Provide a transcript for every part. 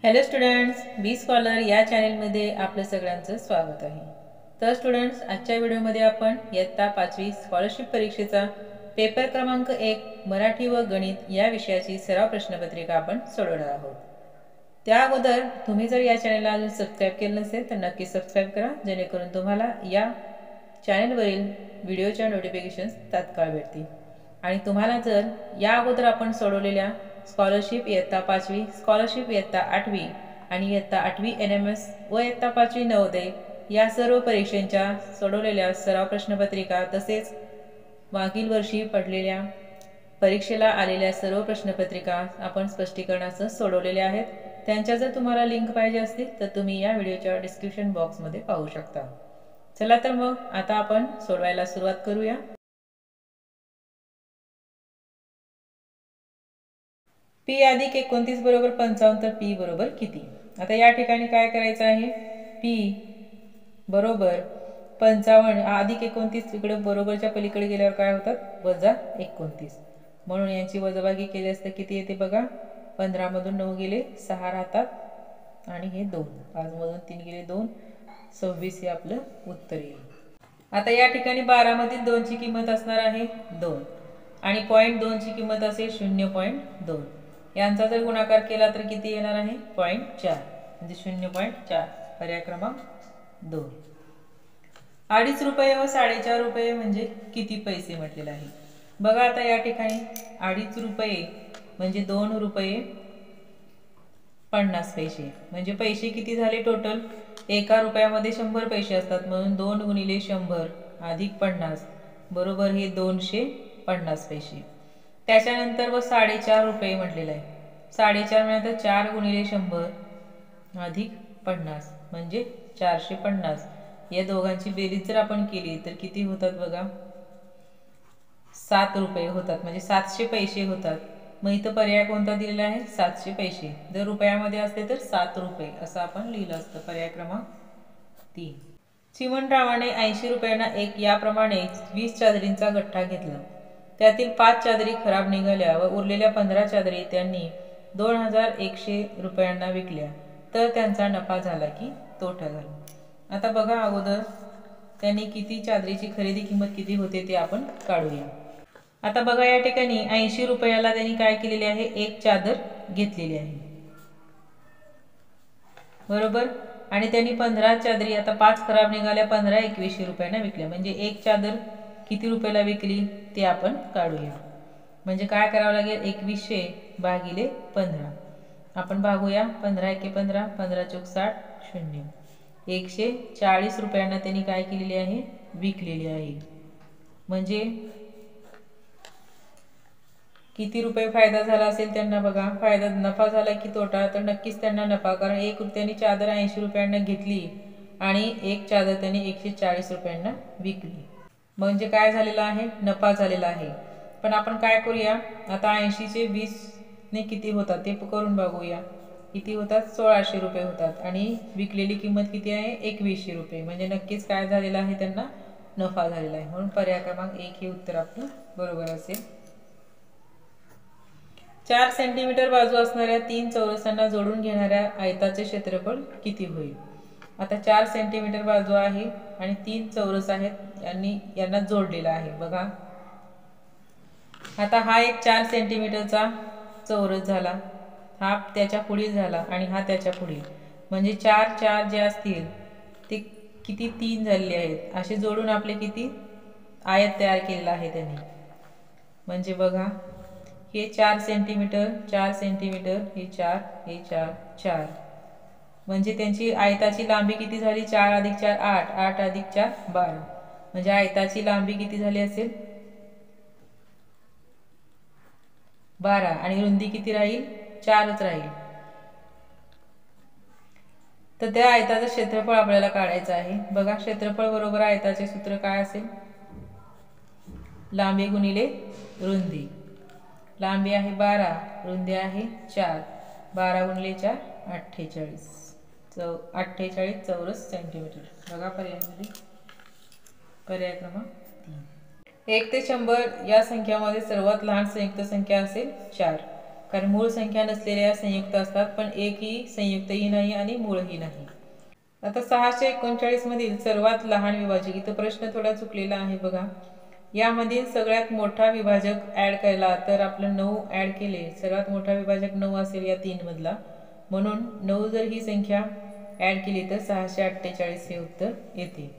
Hello students, बी scholar या चॅनेलमध्ये आपलं सगळ्यांचं स्वागत आहे। तर स्टुडंट्स, आजच्या व्हिडिओमध्ये आपण इयत्ता 5वी स्कॉलरशिप परीक्षेचा पेपर क्रमांक 1 मराठी व गणित या विषयाची सराव प्रश्नपत्रिका आपण सोडवणार आहोत। त्या अगोदर तुम्ही जर या चॅनेलला अजून सबस्क्राइब केलं नसेल तर नक्की सबस्क्राइब करा, जेणेकरून तुम्हाला या चॅनेलवरील व्हिडिओच्या नोटिफिकेशन्स तात्काळ भेटतील। आणि तुम्हाला जर या अगोदर आपण सोडवलेल्या स्कॉलरशिप इयत्ता 5वी, स्कॉलरशिप इयत्ता 8वी आणि इयत्ता 8वी NMS व इयत्ता 5वी नवोदय या सर्व परीक्षांच्या सोडवलेल्या सराव प्रश्नपत्रिका तसेच मागील वर्षी पडलेल्या परीक्षेला आलेल्या सर्व प्रश्नपत्रिका आपण स्पष्टीकरणासह सोडवलेल्या आहेत। त्यांच्या जर तुम्हाला लिंक पाहिजे असतील तर तुम्ही या व्हिडिओच्या डिस्क्रिप्शन बॉक्समध्ये पाहू शकता। चला तर मग आता आपण सोडवायला सुरुवात करूया। P अधिक 29 बरोबर 55 तर P बरोबर किती। आता या ठिकाणी काय करायचं आहे, P बरोबर 55 अधिक 29 इकडे बरोबरच्या पलीकडे गेल्यावर काय होतात वजा 29, म्हणून यांची वजाबाकी केली असता किती येते बघा, 15 मधून 9 गेले 6 राहतात आणि हे 2, 5 मधून 3 गेले 2, 26 हे आपलं उत्तर येईल। आता या ठिकाणी 12 मधील 2 ची किंमत असणार आहे 2 आणि 0.2 ची किंमत असेल 0.2, यांचा जर गुणाकार केला तर किती येणार आहे 0.4, म्हणजे 0.4 पर्याय क्रमांक 2। 2.5 रुपये व 4.5 रुपये म्हणजे किती पैसे म्हटलेले आहे बघा। आता या ठिकाणी 2.5 रुपये म्हणजे 2 रुपये 50 पैसे, म्हणजे पैसे किती झाले टोटल, एका रुपयामध्ये 100 पैसे असतात, म्हणून 2 गुणिले 100 अधिक 50 बरोबर हे 250 पैसे। त्याच्यानंतर व 4.5 रुपये म्हटलेलं आहे, 4.5 मिळालं 4 गुणिले 100 अधिक 50 म्हणजे 450, या दोघांची बेरीज जर आपण केली तर किती होतात बघा, 7 रुपये होतात, म्हणजे 700 पैसे होतात। मग इथं पर्याय कोणता दिलेला आहे 700 पैसे, जर रुपयामध्ये असते तर 7 रुपये असं आपण लिहिलं असतं, पर्याय क्रमांक 3। चिमणरावाने 80 रुपयांना एक याप्रमाणे 20 चादरींचा गठ्ठा घेतला, त्यातील 5 चादरी खराब निघाल्या व उरलेल्या 15 चादरी त्यांनी 2100 रुपयांना विकल्या, तर त्यांचा नफा झाला की तोटा झाला। आता बघा अगोदर त्यांनी किती चादरीची खरेदी किंमत किती होते ते आपण काढूया। आता बघा या ठिकाणी 80 रुपयाला त्यांनी काय केलेले आहे, एक चादर घेतलेली आहे बरोबर, आणि त्यांनी 15 चादरी, आता 5 खराब निघाल्या, 15 2100 रुपयांना विकल्या, म्हणजे एक चादर किती रुपयाला विकली ते आपण काढूया। म्हणजे काय करावं लागेल, 2100 भागिले 15, आपण भागूया, 15 एके 15, 15 चौक 60, 0, 140 रुपयांना त्यांनी काय केलेली आहे विकलेली आहे, म्हणजे किती रुपये फायदा झाला असेल त्यांना बघा, फायदा नफा झाला की तोटा, तर नक्कीच त्यांना नफा, कारण एक त्यांनी चादर 80 रुपयांना घेतली आणि एक चादर त्यांनी 140 रुपयांना विकली, म्हणजे काय झालेला आहे नफा झालेला आहे। पण आपण काय करूया, आता 80 चे 20 ने किती होतात ते करून बघूया, किती होतात 1600 रुपये होतात आणि विकलेली किंमत किती आहे 2100 रुपये, म्हणजे नक्कीच काय झालेला आहे त्यांना नफा झालेला आहे, म्हणून पर्याय क्रमांक 1 हे उत्तर आपलं बरोबर असेल। 4 सेंटीमीटर बाजू असणाऱ्या 3 चौरसांना जोडून घेणाऱ्या आयताचे क्षेत्रफळ किती होईल। आता 4 सेंटीमीटर बाजू आहे आणि 3 चौरस आहेत, यांना जोडलेला आहे बघा। आता हा एक 4 सेंटीमीटरचा चौरस झाला, हा त्याच्या पुढील झाला आणि हा त्याच्या पुढील, म्हणजे 4 4 जे असतील ते किती 3 झालेले आहेत, असे जोडून आपले किती आयत तयार केलेला आहे त्यांनी, म्हणजे बघा हे 4 सेंटीमीटर 4 सेंटीमीटर, हे 4 हे 4 4, म्हणजे त्यांची आयताची लांबी किती झाली 4 अधिक 4 8, 8 अधिक 4 12, म्हणजे आयताची लांबी किती झाली असेल 12 आणि रुंदी किती राहील 4च राहील। तर त्या आयताचं क्षेत्रफळ आपल्याला काढायचं आहे बघा। क्षेत्रफळ बरोबर आयताचे सूत्र काय असेल, लांबी गुणिले रुंदी, लांबी आहे 12, रुंदी आहे 4, 12 गुणिले 4 48, 48 चौरस सेंटीमीटर बघा पर्यायामध्ये, पर्याय क्रमांक 3। 1 ते 100 या संख्यामध्ये सर्वात लहान संयुक्त संख्या असेल 4, कारण मूळ संख्या नसलेल्या संयुक्त असतात, पण एकही संयुक्तही नाही आणि मूळही नाही. आता 639 मधील सर्वात लहान विभाजक, इथं प्रश्न थोडा चुकलेला आहे बघा. यामधील सगळ्यात मोठा विभाजक ॲड केला तर आपलं 9 ॲड केले, सर्वात मोठा विभाजक 9 असेल या 3 मधला, म्हणून 9 जर ही संख्या ॲड केली तर 648 हे उत्तर येते.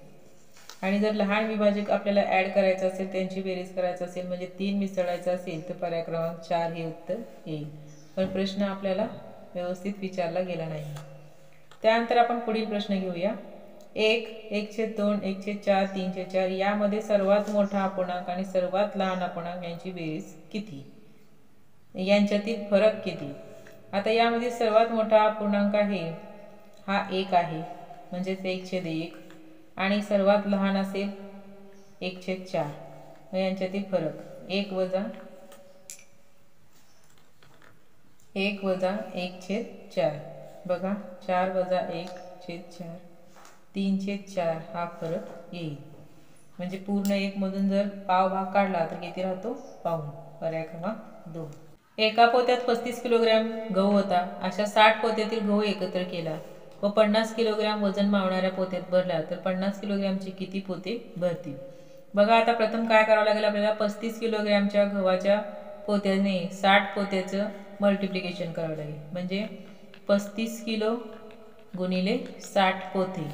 आणि जर लहान विभाजक आपल्याला ॲड करायचं असेल, त्यांची बेरीज करायचं असेल, म्हणजे 3 मिसळायचं असेल तर पर्याय क्रमांक 4 हे उत्तर येईल. पण प्रश्न आपल्याला व्यवस्थित विचारला गेला नाही. त्यानंतर आपण पुढील प्रश्न घेऊया. 1, 1/2, 1/4, 3/4 यामध्ये सर्वात मोठा अपूर्णांक आणि सर्वात लहान अपूर्णांक यांची बेरीज किती, यांच्यातील फरक किती. आता यामध्ये सर्वात मोठा अपूर्णांक आहे हा 1 आहे, म्हणजेच 1/1, आणि सर्वात लहान असेल 1/4. यांच्यातील फरक 1 वजा 1/4. बघा, 4 वजा 1/4, 3/4 हा फरक येईल. म्हणजे पूर्ण 1 मधून जर पाव भाग काढला तर किती राहतो, पाऊण. पर्याय क्रमांक 2. एका पोत्यात 35 किलोग्रॅम गहू होता. अशा 60 पोत्यातील गहू एकत्र केला व 50 किलोग्रॅम वजन मावणाऱ्या पोत्यात भरला तर 50 किलोग्रॅमचे किती पोते भरतील. बघा, आता प्रथम काय करावं लागेल आपल्याला, 35 किलोग्रॅमच्या गव्हाच्या पोत्याने 60 पोत्याचं मल्टिप्लिकेशन करावं लागेल. म्हणजे 35 किलो गुणिले 60 पोते,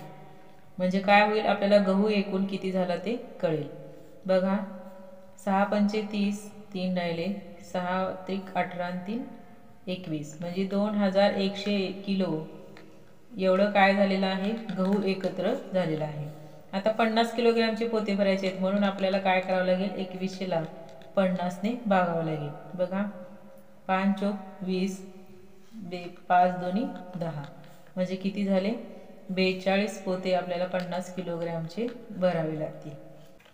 म्हणजे काय होईल, आपल्याला गहू एकूण किती झाला ते कळेल. बघा, 6 पंचे 30, 3 राहिले, 6 त्रिक 18 आणि 3 21, म्हणजे 2100 किलो एवढं काय झालेलं आहे, गहू एकत्र झालेला आहे. आता 50 किलोग्रॅमचे पोते भरायचे आहेत, म्हणून आपल्याला काय करावं लागेल, 2100ला 50ने भागावं लागेल. बघा, 5 चोक 20, 5 दोन्ही 10, म्हणजे किती झाले, 42 पोते आपल्याला 50 किलोग्रॅमचे भरावे लागतील.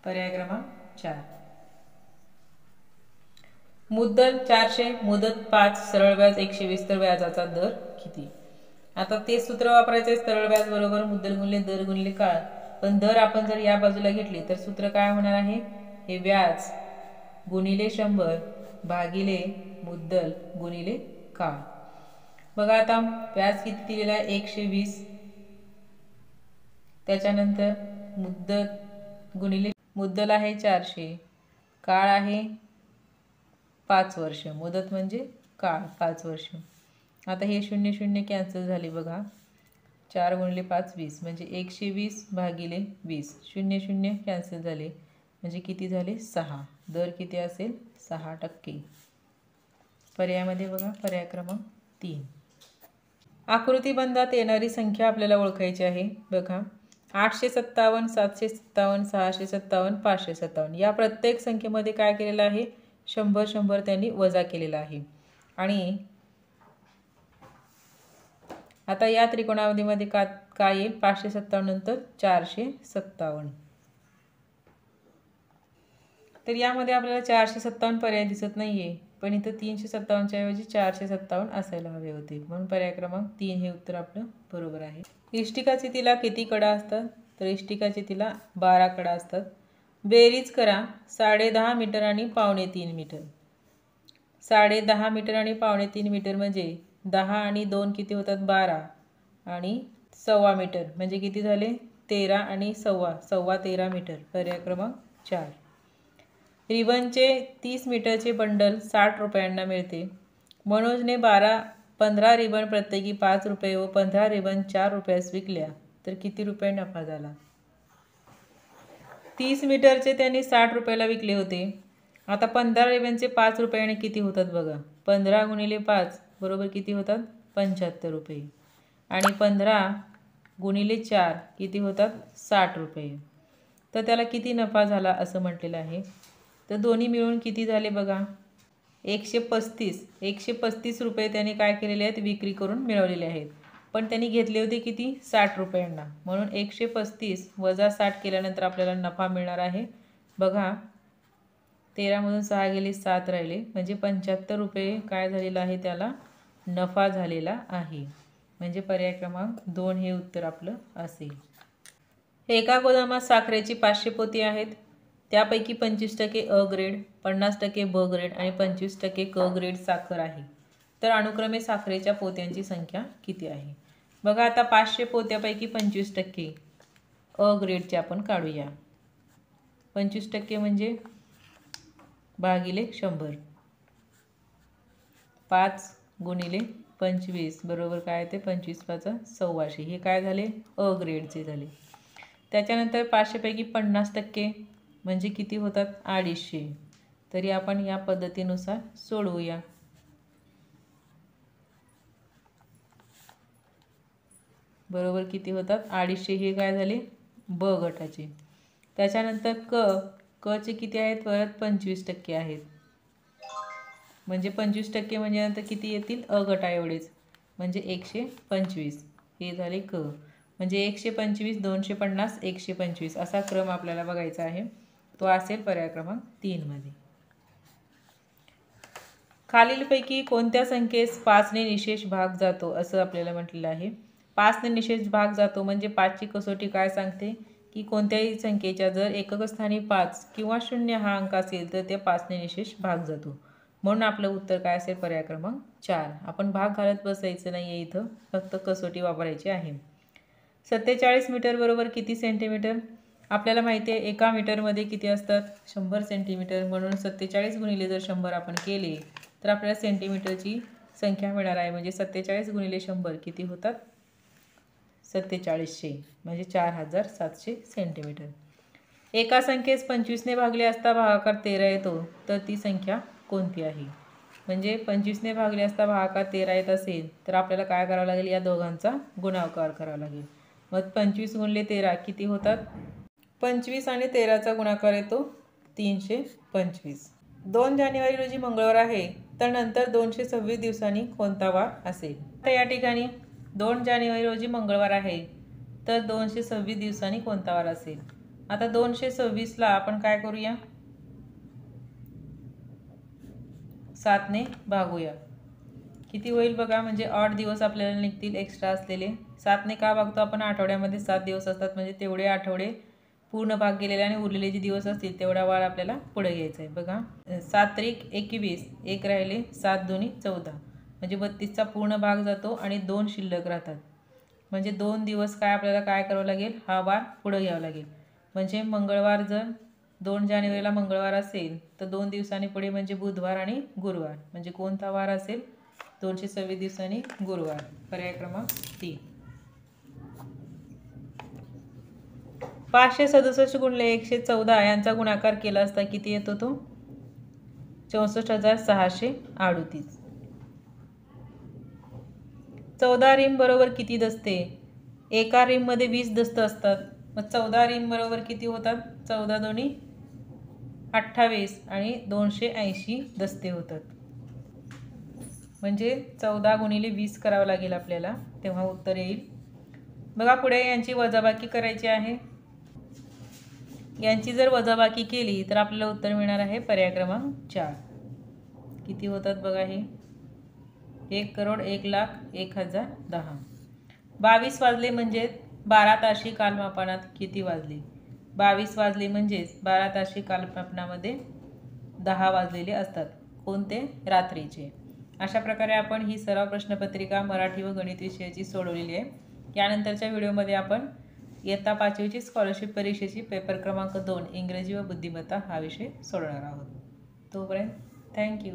पर्याय क्रमांक 4. मुद्दल 400, मुदत 5, सरळ व्याज 120 तर व्याजाचा दर किती. आता ते सूत्र वापरायचं आहे, सरळ व्याज बरोबर मुद्दल गुणिले दर गुणिले काळ. पण दर आपण जर या बाजूला घेतली तर सूत्र काय होणार आहे, हे व्याज गुणिले 100 भागिले मुद्दल गुणिले काळ. बघा, आता व्याज किती दिलेला आहे, 120, त्याच्यानंतर मुद्दत गुणिले मुद्दल आहे 400, काळ आहे 5 वर्ष, मुदत म्हणजे काळ 5 वर्ष. आता हे 0 0 कॅन्सल झाले. बघा, 4 गुणिले 5 20, म्हणजे 120 भागिले 20, 0 0 कॅन्सल झाले, म्हणजे किती झाले, 6. दर किती असेल, 6%. पर्यायामध्ये बघा, पर्याय क्रमांक 3. आकृतीबंधात येणारी संख्या आपल्याला ओळखायची आहे. बघा, 857, 757, 657, 557 या प्रत्येक संख्येमध्ये काय केलेलं आहे, 100 100 त्यांनी वजा केलेला आहे. आणि आता या त्रिकोणावधीमध्ये काय येईल, 557 नंतर 457. तर यामध्ये आपल्याला 457 पर्याय दिसत नाहीये, पण इथं 357च्या ऐवजी 457 असायला हवे होते, म्हणून पर्याय क्रमांक 3 हे उत्तर आपलं बरोबर आहे. इष्टिकाची तिला किती कडा असतात, तर इष्टिकाची तिला 12 कडा असतात. बेरीज करा, 10.5 मीटर आणि 2.25 मीटर. 10.5 मीटर आणि 2.25 मीटर म्हणजे 10 आणि 2 किती होतात, 12, आणि 1.25 मीटर म्हणजे किती झाले, 13 आणि 1.25 13 मीटर. पर्याय क्रमांक 4. रिबनचे 30 मीटरचे बंडल 60 रुपयांना मिळते. मनोजने 15 रिबन प्रत्येकी 5 रुपये व 15 रिबन 4 रुपयास विकल्या तर किती रुपये नफा झाला. 30 मीटरचे त्यांनी 60 रुपयाला विकले होते. आता 15 रिबनचे 5 रुपयाने किती होतात बघा, 15 गुणिले 5 बरोबर किती होतात, 75 रुपये, आणि 15 गुणिले 4 किती होतात, 60 रुपये. तर त्याला किती नफा झाला असं म्हटलेलं आहे. तर दोन्ही मिळून किती झाले बघा, 135 रुपये त्याने काय केलेले आहेत, विक्री करून मिळवलेले आहेत. पण त्यांनी घेतले होते किती, 60 रुपयांना, म्हणून 135 वजा 60 केल्यानंतर आपल्याला नफा मिळणार आहे. बघा, 13 मधून 6 गेले, 7 राहिले, म्हणजे 75 रुपये काय झालेला आहे, त्याला नफा झालेला आहे. म्हणजे पर्याय क्रमांक 2 हे उत्तर आपलं असेल. एका गोदामात साखरेची 500 पोती आहेत. त्यापैकी 25% अ ग्रेड, 50% ब ग्रेड आणि 25% क ग्रेड साखर आहे. तर अनुक्रमे साखरेच्या पोत्यांची संख्या किती आहे? बघा आता 500 पोत्यापैकी 25% अ ग्रेडचे आपण काढूया. 25% म्हणजे भागिले 100. 5 गुणिले 25 बरोबर काय ते 25 5 1,600. हे काय झाले? अ ग्रेडचे झाले. त्याच्यानंतर 500 पैकी 50% म्हणजे किती होतात? 250. तरी आपण या पद्धतीनुसार सोडवूया. बरोबर किती होतात? 250. हे काय झाले? ब गटाचे. त्याच्यानंतर क चे किती आहेत? परत 25% आहेत. म्हणजे 25% म्हणजे नंतर किती येतील? अ गटा एवढेच म्हणजे 125. हे झाले क. म्हणजे 125, 250, 125 असा क्रम आपल्याला बघायचा आहे. तो असेल पर्याय क्रमांक 3 मध्ये. खालीलपैकी कोणत्या संख्येस 5 ने निशेष भाग जातो असं आपल्याला म्हटलेलं आहे. 5 ने निशेष भाग जातो म्हणजे 5 ची कसोटी काय सांगते की कोणत्याही संख्येच्या जर एकक स्थानी 5 किंवा 0 हा अंक असेल तर ते 5 ने निशेष भाग जातो. म्हणून आपलं उत्तर काय असेल? पर्याय क्रमांक 4. आपण भाग घालत बसायचं नाही आहे, इथं फक्त कसोटी वापरायची आहे. 47 मीटर बरोबर किती सेंटीमीटर? आपल्याला माहिती आहे एका मीटरमध्ये किती असतात? 100 सेंटीमीटर. म्हणून 47 गुणिले जर 100 आपण केले तर आपल्याला सेंटीमीटरची संख्या मिळणार आहे. म्हणजे 47 गुणिले 100 किती होतात? 4700 म्हणजे 4700 सेंटीमीटर. एका संख्येस 25 ने भागले असता भागाकार 13 येतो तर ती संख्या कोणती आहे? म्हणजे 25 ने भागले असता भागाकार 13 येत असेल तर आपल्याला काय करावं लागेल? या दोघांचा गुणाकार करावा लागेल. मग 25 गुणिले 13 किती होतात? 25 आणि 13चा गुणाकार येतो 325. 2 जानेवारी रोजी मंगळवार आहे तर नंतर 226 दिवसांनी कोणता वार असेल? तर या ठिकाणी 2 जानेवारी रोजी मंगळवार आहे तर 226 दिवसांनी कोणता वार असेल? आता 226ला आपण काय करूया? 7 ने भागूया. किती होईल बघा? म्हणजे 8 दिवस आपल्याला निघतील एक्स्ट्रा असलेले. 7 ने का भागतो आपण? आठवड्यामध्ये 7 दिवस असतात म्हणजे तेवढे आठवडे पूर्ण भाग गेलेले आणि उरलेले जे दिवस असतील तेवढा वार आपल्याला पुढे घ्यायचा आहे. बघा 7 त्रिक 21, 1 राहिले, 7 दुनी 14 म्हणजे 32चा पूर्ण भाग जातो आणि 2 शिल्लक राहतात. म्हणजे 2 दिवस काय आपल्याला काय करावं लागेल? हा वार पुढे घ्यावा लागेल. म्हणजे मंगळवार जर 2 जानेवारीला मंगळवार असेल तर 2 दिवसांनी पुढे म्हणजे बुधवार आणि गुरुवार. म्हणजे कोणता वार असेल? 226 दिवसांनी गुरुवार. पर्याय क्रमांक 3. 567 गुणिले 114 यांचा गुणाकार केला असता किती येतो तो? 64,638. 14 रिम बरोबर किती दस्ते? एका रिम मध्ये 20 दस्त असतात. मग 14 रिम बरोबर किती होतात? 14 दोन्ही 28 आणि 280 दस्ते होतात. म्हणजे 14 गुणिले 20 करावं लागेल आपल्याला तेव्हा उत्तर येईल. बघा पुढे यांची वजाबाकी करायची आहे. यांची जर वजाबाकी केली तर आपल्याला उत्तर मिळणार आहे पर्याय क्रमांक 4. किती होतात बघा? हे 1,01,01,010. 22 वाजले म्हणजे 12 ताशी कालमापनात किती वाजले? 22 वाजले म्हणजेच 12 ताशी कालमापनामध्ये 10 वाजलेले असतात. कोणते? रात्रीचे. अशा प्रकारे आपण ही सराव प्रश्नपत्रिका मराठी व गणित विषयाची सोडवलेली आहे. यानंतरच्या व्हिडिओमध्ये आपण इयत्ता 5वीची स्कॉलरशिप परीक्षेची पेपर क्रमांक 2 इंग्रजी व बुद्धिमत्ता हा विषय सोडवणार आहोत. तोपर्यंत थँक्यू.